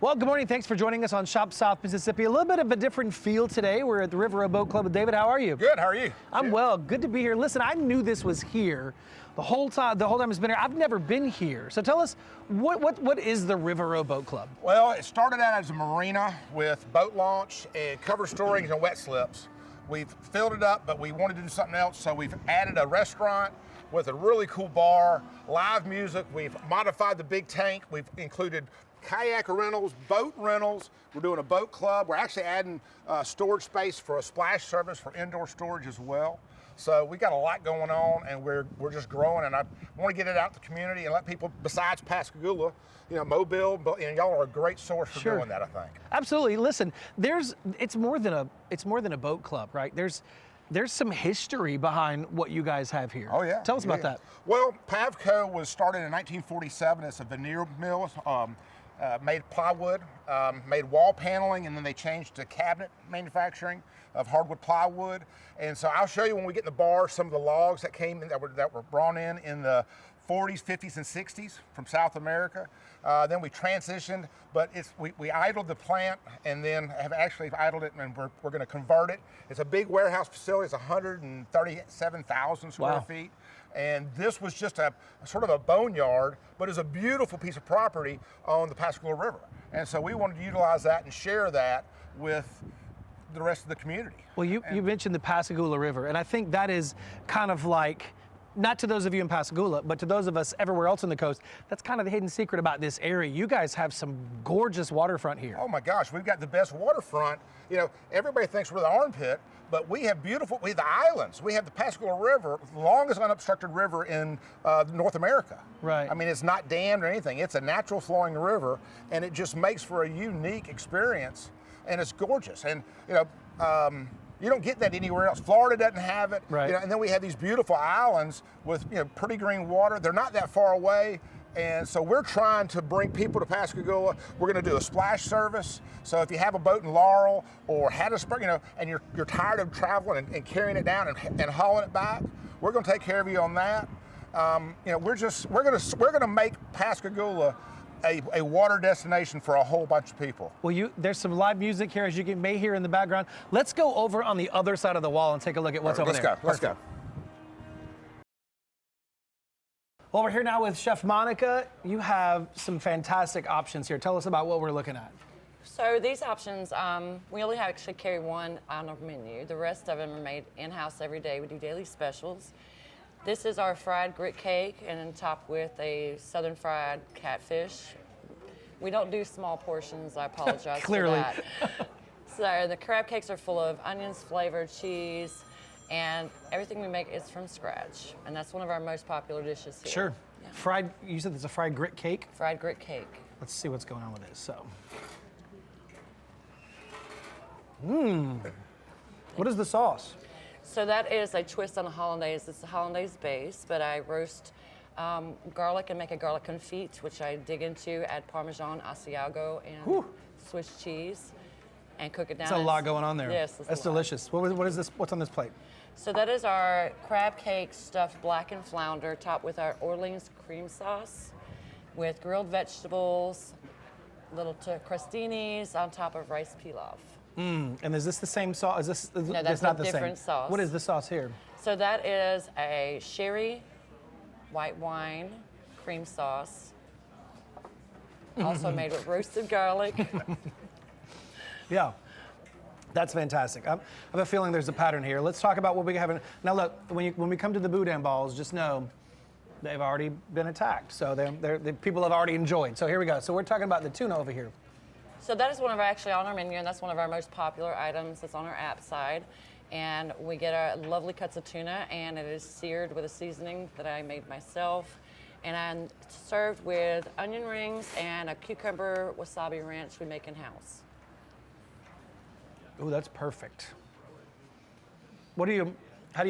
Well, good morning. Thanks for joining us on Shop South Mississippi. A little bit of a different feel today. We're at the Rivero Boat Club with David. How are you? Good. How are you? I'm well. Good to be here. Listen, I knew this was here the whole time. The whole time it's been here. I've never been here. So tell us, what is the Rivero Boat Club? Well, it started out as a marina with boat launch and cover storings and wet slips. We've filled it up, but we wanted to do something else, so we've added a restaurant with a really cool bar, live music. We've modified the big tank. We've included kayak rentals, boat rentals. We're doing a boat club. We're actually adding storage space for a splash service for indoor storage as well. So we got a lot going on, and we're just growing. And I want to get it out to the community and let people, besides Pascagoula, Mobile, and y'all are a great source for doing that, I think. Absolutely. Listen, it's more than a boat club, right? There's some history behind what you guys have here. Oh yeah. Tell us about that. Well, Pavco was started in 1947. It's a veneer mill. Made plywood, made wall paneling, and then they changed to cabinet manufacturing of hardwood plywood. And so I'll show you when we get in the bar some of the logs that came in that were brought in the 40s, 50s, and 60s from South America. Then we transitioned, but we idled the plant and then have actually idled it, and we're going to convert it. It's a big warehouse facility. It's 137,000 square feet. And this was just a sort of a boneyard, but it's a beautiful piece of property on the Pascagoula River. And so we wanted to utilize that and share that with the rest of the community. Well, you mentioned the Pascagoula River, and I think that is kind of like, not to those of you in Pascagoula, but to those of us everywhere else on the coast, that's kind of the hidden secret about this area. You guys have some gorgeous waterfront here. Oh my gosh, we've got the best waterfront. Everybody thinks we're the armpit, but we have the islands. We have the Pascagoula River, the longest unobstructed river in North America. Right. I mean, it's not dammed or anything. It's a natural flowing river, and it just makes for a unique experience, and it's gorgeous. And you don't get that anywhere else. Florida doesn't have it. Right. And then we have these beautiful islands with pretty green water. They're not that far away. And so we're trying to bring people to Pascagoula. We're going to do a splash service. So if you have a boat in Laurel or Hattiesburg, and you're tired of traveling and carrying it down and hauling it back, we're going to take care of you on that. We're going to make Pascagoula a water destination for a whole bunch of people. Well, there's some live music here, as you may hear in the background. Let's go over on the other side of the wall and take a look at what's over there. Let's go. Well, we're here now with Chef Monica. You have some fantastic options here. Tell us about what we're looking at. So these options, we only actually carry one on our menu. The rest of them are made in-house every day. We do daily specials. This is our fried grit cake, and then topped with a southern fried catfish. We don't do small portions, I apologize Clearly. for that. So the crab cakes are full of onions, flavored cheese, and everything we make is from scratch. And that's one of our most popular dishes here. Sure. Yeah. You said it's a fried grit cake? Fried grit cake. Let's see what's going on with this. What is the sauce? So that is a twist on a hollandaise. It's a hollandaise base, but I roast garlic and make a garlic confit, which I dig into, add Parmesan, Asiago, and Swiss cheese, and cook it down. There's a lot going on there. Yes, that's delicious. What is this? What's on this plate? So that is our crab cake stuffed blackened flounder, topped with our Orleans cream sauce, with grilled vegetables, little crostinis on top of rice pilaf. And is this the same sauce? No, that's not a the different same sauce. What is the sauce here? So that is a sherry, white wine, cream sauce, also made with roasted garlic. Yeah, that's fantastic. I have a feeling there's a pattern here. Let's talk about what we have. Now look, when we come to the boudin balls, just know they've already been attacked. So the people have already enjoyed. So here we go. So we're talking about the tuna over here. So that is one of our, actually on our menu, and that's one of our most popular items that's on our app side. And we get our lovely cuts of tuna, and it is seared with a seasoning that I made myself. And I'm served with onion rings and a cucumber wasabi ranch we make in-house. Oh, that's perfect. How do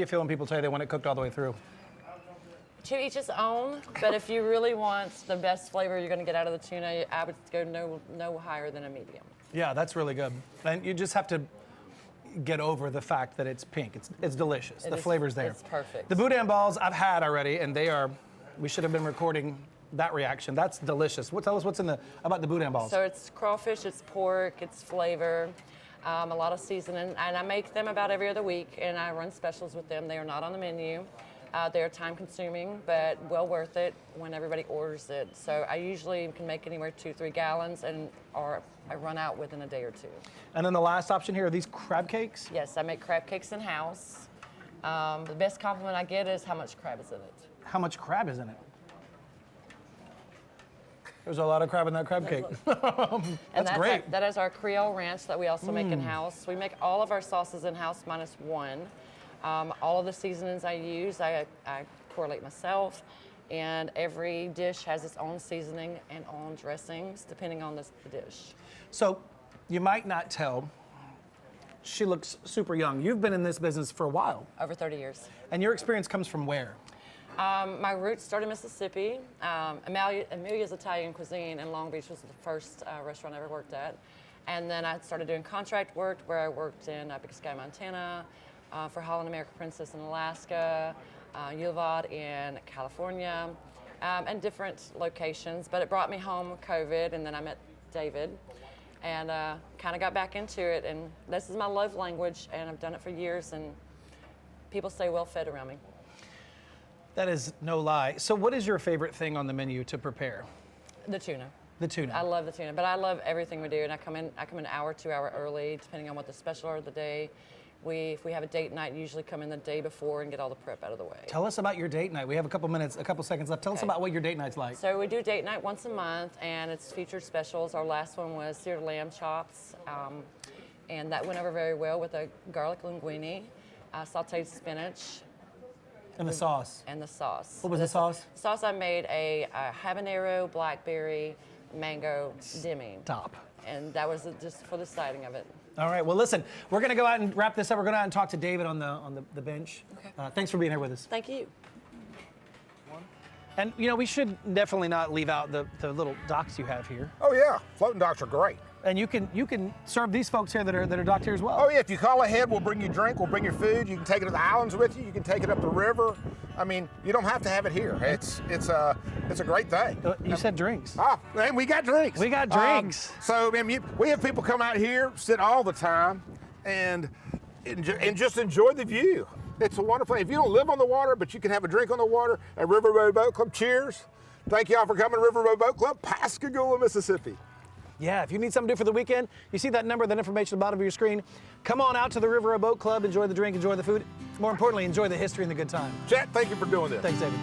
you feel when people tell you they want it cooked all the way through? To each his own, but if you really want the best flavor you're going to get out of the tuna, I would go no higher than a medium. Yeah, that's really good. And you just have to get over the fact that it's pink. It's delicious. The flavor's there. It's perfect. The boudin balls I've had already, and we should have been recording that reaction. That's delicious. Tell us what's about the boudin balls. So it's crawfish, it's pork, it's flavor, a lot of seasoning, and I make them about every other week, and I run specials with them. They are not on the menu. They are time consuming, but well worth it when everybody orders it. So I usually can make anywhere 2-3 gallons, or I run out within a day or two. And then the last option here are these crab cakes. Yes, I make crab cakes in-house. The best compliment I get is how much crab is in it. How much crab is in it? There's a lot of crab in that crab cake. That's great. That is our Creole Ranch that we also make in-house. We make all of our sauces in-house minus one. All of the seasonings I use, I correlate myself, and every dish has its own seasoning and own dressings depending on the dish. So you might not tell, she looks super young. You've been in this business for a while. Over 30 years. And your experience comes from where? My roots started in Mississippi. Amelia's Italian Cuisine in Long Beach was the first restaurant I ever worked at. And then I started doing contract work where I worked in Big Sky, Montana, for Holland America Princess in Alaska, Uvalde in California, and different locations. But it brought me home with COVID, and then I met David and kind of got back into it. And this is my love language, and I've done it for years, and people stay well fed around me. That is no lie. So what is your favorite thing on the menu to prepare? The tuna. The tuna. I love the tuna, but I love everything we do, and I come in an hour, 2 hour early, depending on what the special are of the day. If we have a date night, usually come in the day before and get all the prep out of the way. Tell us about your date night. We have a couple seconds left. Tell us about what your date night's like. So we do date night once a month, and it's featured specials. Our last one was seared lamb chops, and that went over very well with a garlic linguine, sauteed spinach. And the sauce. And the sauce. What was the sauce? Sauce I made a habanero, blackberry, mango demi. Top. And that was just for the siding of it. All right. Well, listen, we're going to go out and wrap this up. We're going to go out and talk to David on the bench. Okay. Thanks for being here with us. Thank you. And, you know, we should definitely not leave out the little docks you have here. Oh yeah, floating docks are great. And you can serve these folks here that are docked here as well. Oh yeah, if you call ahead, we'll bring you drink, we'll bring your food. You can take it to the islands with you. You can take it up the river. I mean, you don't have to have it here. It's a great thing. You said drinks. Oh, and we got drinks. We got drinks. So I mean, we have people come out here, sit all the time, and just enjoy the view. It's a wonderful thing. If you don't live on the water, but you can have a drink on the water at Rivero Boat Club, cheers. Thank y'all for coming to Rivero Boat Club, Pascagoula, Mississippi. Yeah, if you need something to do for the weekend, you see that number, that information at the bottom of your screen. Come on out to the Rivero Boat Club, enjoy the drink, enjoy the food. More importantly, enjoy the history and the good time. Chet, thank you for doing this. Thanks, David.